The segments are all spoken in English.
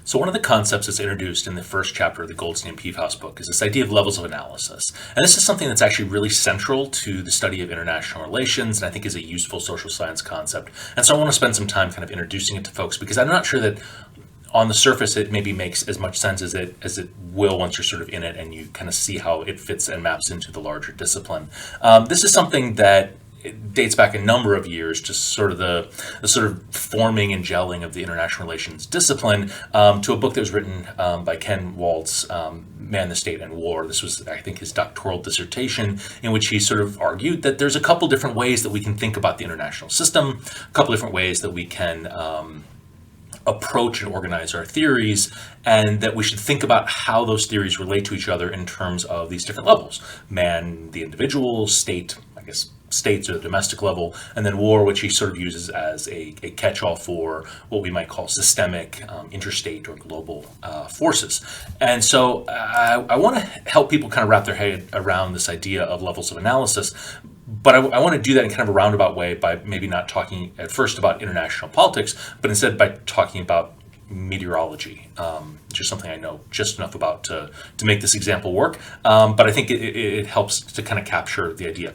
So one of the concepts that's introduced in the first chapter of the Goldstein and Peavehouse book is this idea of levels of analysis. And this is something that's actually really central to the study of international relations, and I think is a useful social science concept. And so I want to spend some time kind of introducing it to folks, because I'm not sure that on the surface it maybe makes as much sense as it will once you're sort of in it and you kind of see how it fits and maps into the larger discipline. This is something that it dates back a number of years, just sort of the sort of forming and gelling of the international relations discipline, to a book that was written by Ken Waltz, Man, the State, and War. This was, I think, his doctoral dissertation, in which he sort of argued that there's a couple different ways that we can think about the international system, a couple different ways that we can approach and organize our theories, and that we should think about how those theories relate to each other in terms of these different levels. Man, the individual; state, I guess, states or the domestic level; and then war, which he sort of uses as a catch-all for what we might call systemic, interstate or global forces. And so I want to help people kind of wrap their head around this idea of levels of analysis. But I want to do that in kind of a roundabout way by maybe not talking at first about international politics, but instead by talking about meteorology, which is something I know just enough about to make this example work. But I think it helps to kind of capture the idea.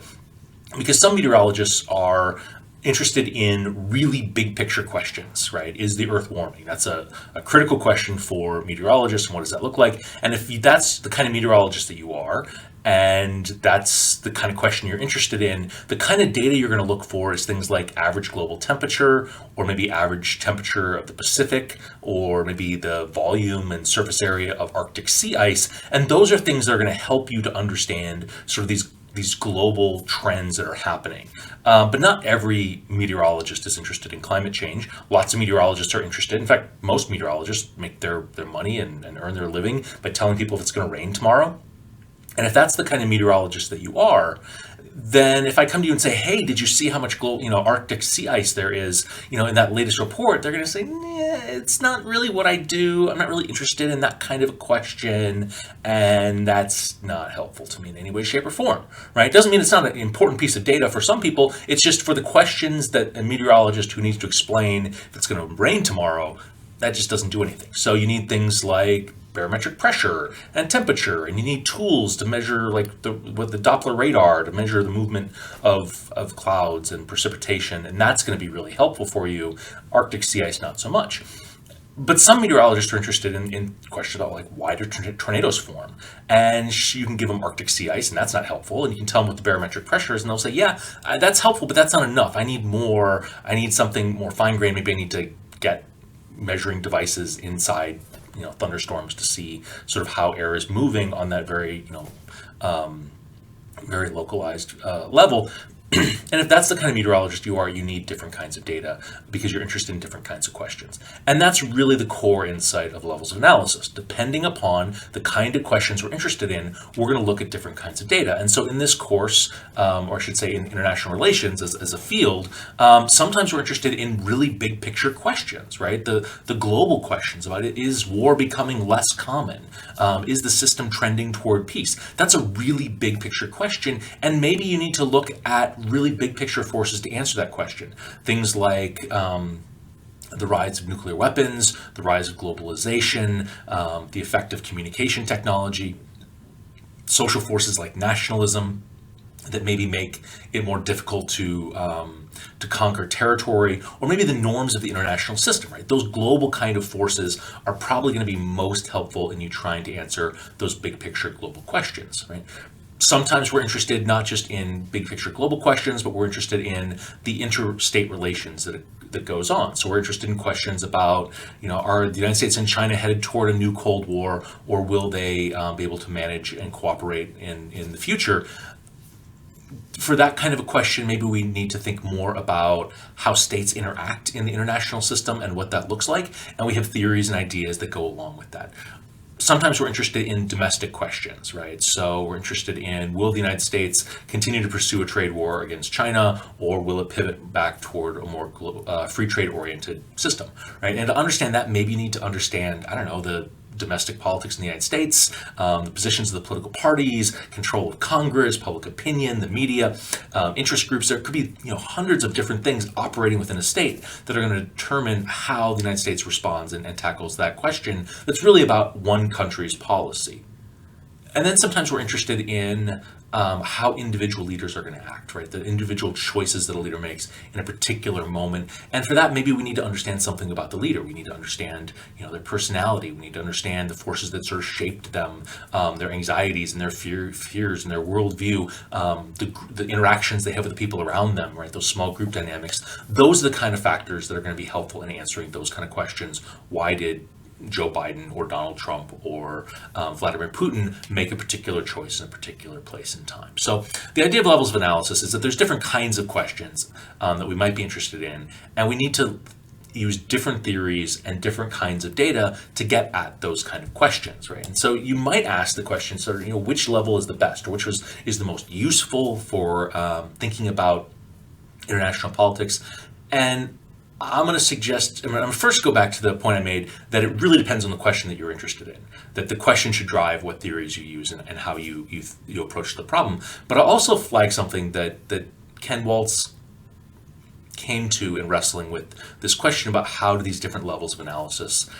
Because some meteorologists are interested in really big picture questions, right? Is the Earth warming? That's a critical question for meteorologists, and what does that look like? And if that's the kind of meteorologist that you are, and that's the kind of question you're interested in, the kind of data you're going to look for is things like average global temperature, or maybe average temperature of the Pacific, or maybe the volume and surface area of Arctic sea ice. And those are things that are going to help you to understand sort of these global trends that are happening. But not every meteorologist is interested in climate change. Lots of meteorologists are interested. In fact, most meteorologists make their money and earn their living by telling people if it's going to rain tomorrow. And if that's the kind of meteorologist that you are, then if I come to you and say, hey, did you see how much Arctic sea ice there is, in that latest report, they're going to say, nah, it's not really what I do. I'm not really interested in that kind of a question. And that's not helpful to me in any way, shape, or form, right? It doesn't mean it's not an important piece of data for some people. It's just for the questions that a meteorologist who needs to explain if it's going to rain tomorrow, that just doesn't do anything. So you need things like barometric pressure and temperature, and you need tools to measure with the Doppler radar to measure the movement of clouds and precipitation, and that's going to be really helpful for you. Arctic sea ice, not so much. But some meteorologists are interested in questions about why do tornadoes form, and you can give them Arctic sea ice, and that's not helpful, and you can tell them what the barometric pressure is, and they'll say, yeah, that's helpful, but that's not enough. I need more. I need something more fine-grained. Maybe I need to get measuring devices inside thunderstorms to see sort of how air is moving on that very very localized level. And if that's the kind of meteorologist you are, you need different kinds of data because you're interested in different kinds of questions. And that's really the core insight of levels of analysis. Depending upon the kind of questions we're interested in, we're going to look at different kinds of data. And so in this course, or I should say in international relations as a field, sometimes we're interested in really big picture questions, right? The global questions about it. Is war becoming less common? Is the system trending toward peace? That's a really big picture question. And maybe you need to look at really big picture forces to answer that question. Things like the rise of nuclear weapons, the rise of globalization, the effect of communication technology, social forces like nationalism that maybe make it more difficult to conquer territory, or maybe the norms of the international system, right? Those global kind of forces are probably going to be most helpful in you trying to answer those big picture global questions, right? Sometimes we're interested not just in big picture global questions, but we're interested in the interstate relations that goes on. So we're interested in questions about, are the United States and China headed toward a new Cold War, or will they be able to manage and cooperate in the future? For that kind of a question, maybe we need to think more about how states interact in the international system and what that looks like, and we have theories and ideas that go along with that. Sometimes we're interested in domestic questions, right? So we're interested in, will the United States continue to pursue a trade war against China, or will it pivot back toward a more free trade oriented system, right? And to understand that, maybe you need to understand, domestic politics in the United States, the positions of the political parties, control of Congress, public opinion, the media, interest groups. There could be hundreds of different things operating within a state that are going to determine how the United States responds and tackles that question that's really about one country's policy. And then sometimes we're interested in how individual leaders are going to act, right? The individual choices that a leader makes in a particular moment. And for that, maybe we need to understand something about the leader. We need to understand, their personality. We need to understand the forces that sort of shaped them, their anxieties and their fears and their worldview, the interactions they have with the people around them, right? Those small group dynamics. Those are the kind of factors that are going to be helpful in answering those kind of questions. Why did Joe Biden or Donald Trump or Vladimir Putin make a particular choice in a particular place and time? So the idea of levels of analysis is that there's different kinds of questions that we might be interested in, and we need to use different theories and different kinds of data to get at those kind of questions, right? And so you might ask the question, sort of, which level is the best, or which is the most useful for thinking about international politics? And I'm going to first go back to the point I made that it really depends on the question that you're interested in, that the question should drive what theories you use and how you approach the problem. But I'll also flag something that Ken Waltz came to in wrestling with this question about how do these different levels of analysis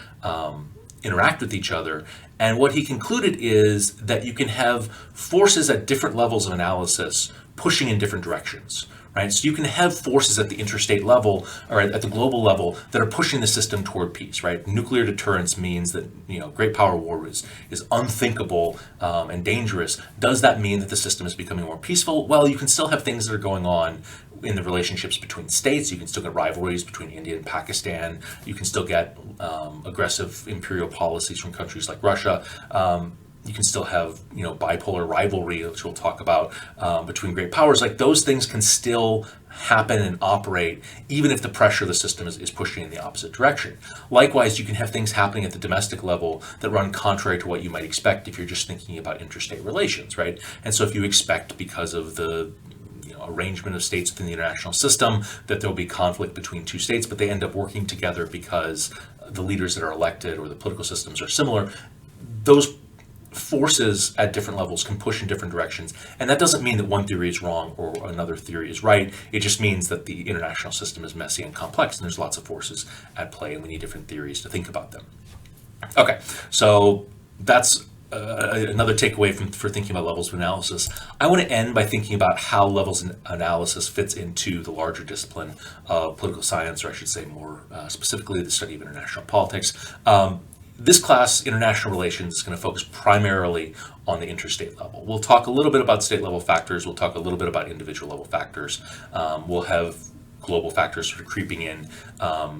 interact with each other. And what he concluded is that you can have forces at different levels of analysis pushing in different directions. Right? So you can have forces at the interstate level or at the global level that are pushing the system toward peace, right? Nuclear deterrence means that, great power war is unthinkable and dangerous. Does that mean that the system is becoming more peaceful? Well, you can still have things that are going on in the relationships between states. You can still get rivalries between India and Pakistan. You can still get aggressive imperial policies from countries like Russia. You can still have, bipolar rivalry, which we'll talk about, between great powers. Like those things can still happen and operate, even if the pressure of the system is pushing in the opposite direction. Likewise, you can have things happening at the domestic level that run contrary to what you might expect if you're just thinking about interstate relations, right? And so if you expect, because of the arrangement of states within the international system, that there'll be conflict between two states, but they end up working together because the leaders that are elected or the political systems are similar, those forces at different levels can push in different directions. And that doesn't mean that one theory is wrong or another theory is right. It just means that the international system is messy and complex, and there's lots of forces at play, and we need different theories to think about them. Okay, so that's another takeaway for thinking about levels of analysis. I want to end by thinking about how levels of analysis fits into the larger discipline of political science, or I should say more specifically the study of international politics. This class, International Relations, is going to focus primarily on the interstate level. We'll talk a little bit about state level factors. We'll talk a little bit about individual level factors. We'll have global factors sort of creeping in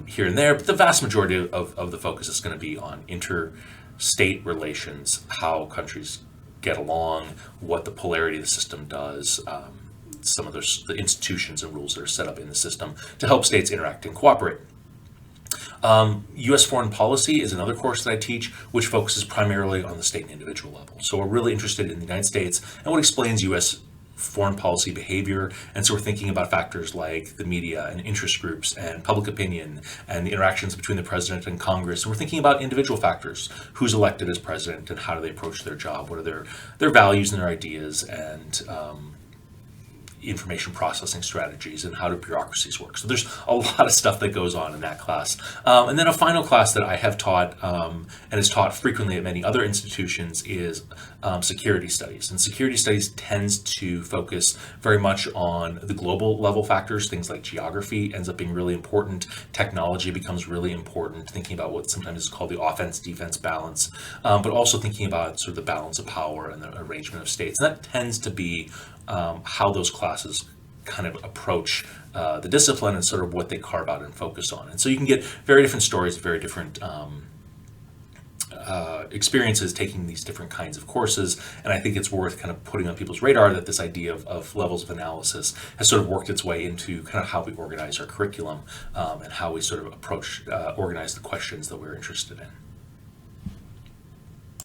here and there, but the vast majority of the focus is going to be on interstate relations, how countries get along, what the polarity of the system does, some of the institutions and rules that are set up in the system to help states interact and cooperate. U.S. foreign policy is another course that I teach, which focuses primarily on the state and individual level. So we're really interested in the United States and what explains U.S. foreign policy behavior. And so we're thinking about factors like the media and interest groups and public opinion and the interactions between the president and Congress. And we're thinking about individual factors, who's elected as president and how do they approach their job, what are their values and their ideas, and information processing strategies, and how do bureaucracies work. So there's a lot of stuff that goes on in that class. And then a final class that I have taught and is taught frequently at many other institutions is security studies. And security studies tends to focus very much on the global level factors. Things like geography ends up being really important. Technology becomes really important, thinking about what sometimes is called the offense-defense balance, but also thinking about sort of the balance of power and the arrangement of states. And that tends to be how those classes kind of approach the discipline and sort of what they carve out and focus on. And so you can get very different stories, very different experiences taking these different kinds of courses. And I think it's worth kind of putting on people's radar that this idea of levels of analysis has sort of worked its way into kind of how we organize our curriculum and how we sort of approach, organize the questions that we're interested in.